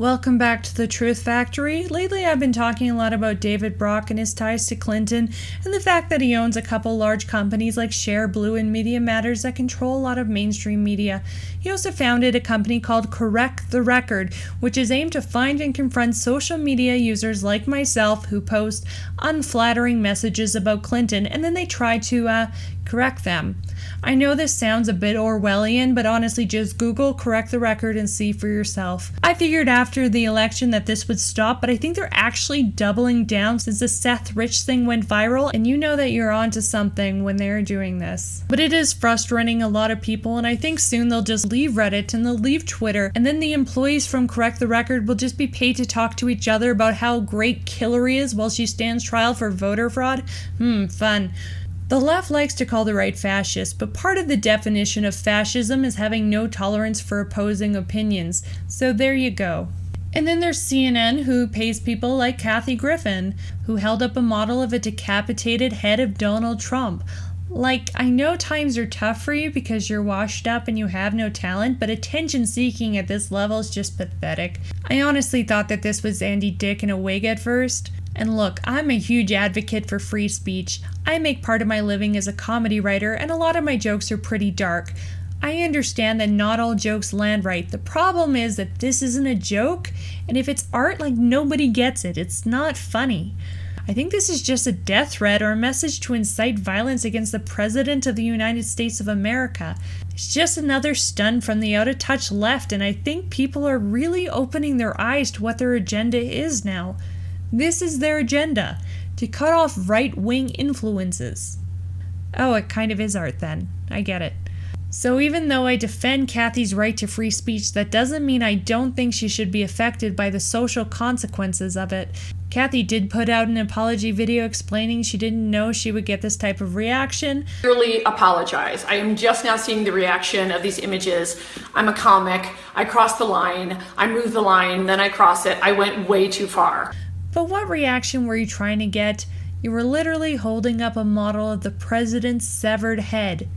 Welcome back to the Truth Factory. Lately I've been talking a lot about David Brock and his ties to Clinton, and the fact that he owns a couple large companies like Share Blue and Media Matters that control a lot of mainstream media. He also founded a company called Correct the Record, which is aimed to find and confront social media users like myself who post unflattering messages about Clinton, and then they try to correct them. I know this sounds a bit Orwellian, but honestly just Google Correct the Record and see for yourself. I figured after the election that this would stop, but I think they're actually doubling down since the Seth Rich thing went viral, and you know that you're onto something when they're doing this. But it is frustrating a lot of people, and I think soon they'll just leave Reddit and they'll leave Twitter, and then the employees from Correct the Record will just be paid to talk to each other about how great Hillary is while she stands trial for voter fraud. Fun. The left likes to call the right fascist, but part of the definition of fascism is having no tolerance for opposing opinions. So there you go. And then there's CNN, who pays people like Kathy Griffin, who held up a model of a decapitated head of Donald Trump. Like, I know times are tough for you because you're washed up and you have no talent, but attention seeking at this level is just pathetic. I honestly thought that this was Andy Dick in a wig at first. And look, I'm a huge advocate for free speech. I make part of my living as a comedy writer, and a lot of my jokes are pretty dark. I understand that not all jokes land right. The problem is that this isn't a joke, and if it's art, like, nobody gets it. It's not funny. I think this is just a death threat or a message to incite violence against the President of the United States of America. It's just another stunt from the out-of-touch left, and I think people are really opening their eyes to what their agenda is now. This is their agenda, to cut off right-wing influences. Oh, it kind of is art then. I get it. So even though I defend Kathy's right to free speech, that doesn't mean I don't think she should be affected by the social consequences of it. Kathy did put out an apology video explaining she didn't know she would get this type of reaction. I really apologize. I am just now seeing the reaction of these images. I'm a comic. I crossed the line. I moved the line, then I cross it. I went way too far. But what reaction were you trying to get? You were literally holding up a model of the president's severed head.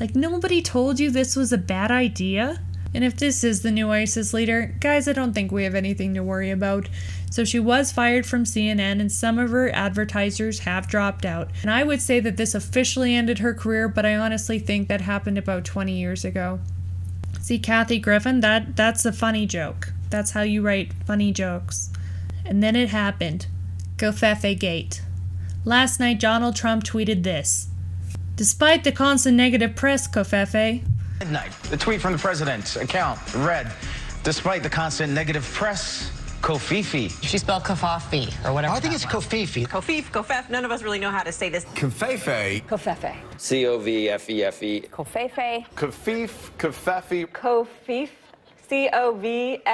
Like, nobody told you this was a bad idea? And if this is the new ISIS leader, guys, I don't think we have anything to worry about. So she was fired from CNN, and some of her advertisers have dropped out. And I would say that this officially ended her career, but I honestly think that happened about 20 years ago. See, Kathy Griffin, that's a funny joke. That's how you write funny jokes. And then it happened. Covfefe Gate. Last night, Donald Trump tweeted this. Despite the constant negative press, Covfefe. Midnight. The tweet from the president's account read, despite the constant negative press, Covfefe. She spelled Covfefe or whatever. I think it's Covfefe. Covfefe, Covfefe. None of us really know how to say this. Covfefe. Covfefe. C-O-V-F-E-F-E. Covfefe. Covfefe. Covfefe. Covfefe. C-O-V-F-E-F-E.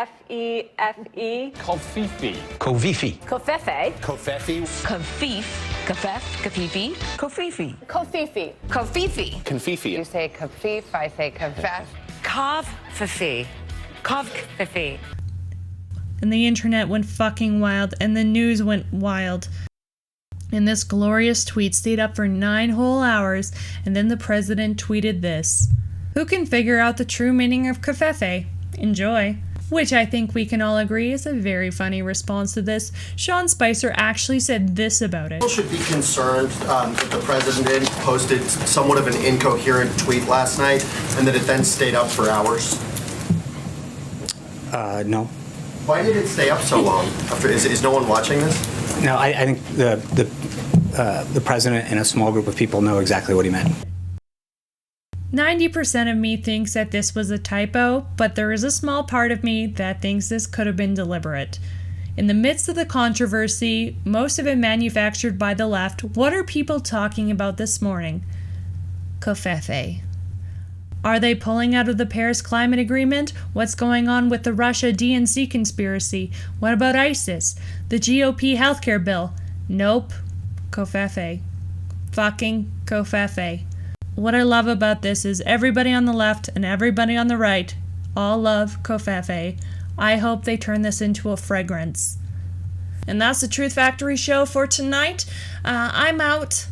Covfefe. Covfefe. Covfefe. Covfefe. Covfefe. Covfefe. Covfefe. Covfefe. Covfefe. Covfefe. Covfefe. You say Covfefe, I say Covfefe. Covfefe. Covfefe. And the internet went fucking wild, and the news went wild. And this glorious tweet stayed up for 9 whole hours, and then the president tweeted this. Who can figure out the true meaning of Covfefe? Enjoy. Which I think we can all agree is a very funny response to this. Sean Spicer actually said this about it. People should be concerned that the president posted somewhat of an incoherent tweet last night and that it then stayed up for hours. No. Why did it stay up so long? Is no one watching this? No, I think the president and a small group of people know exactly what he meant. 90% of me thinks that this was a typo, but there is a small part of me that thinks this could have been deliberate. In the midst of the controversy, most of it manufactured by the left, what are people talking about this morning? Covfefe. Are they pulling out of the Paris Climate Agreement? What's going on with the Russia DNC conspiracy? What about ISIS? The GOP healthcare bill? Nope. Covfefe. Fucking Covfefe. What I love about this is everybody on the left and everybody on the right all love Covfefe. I hope they turn this into a fragrance. And that's the Truth Factory show for tonight. I'm out.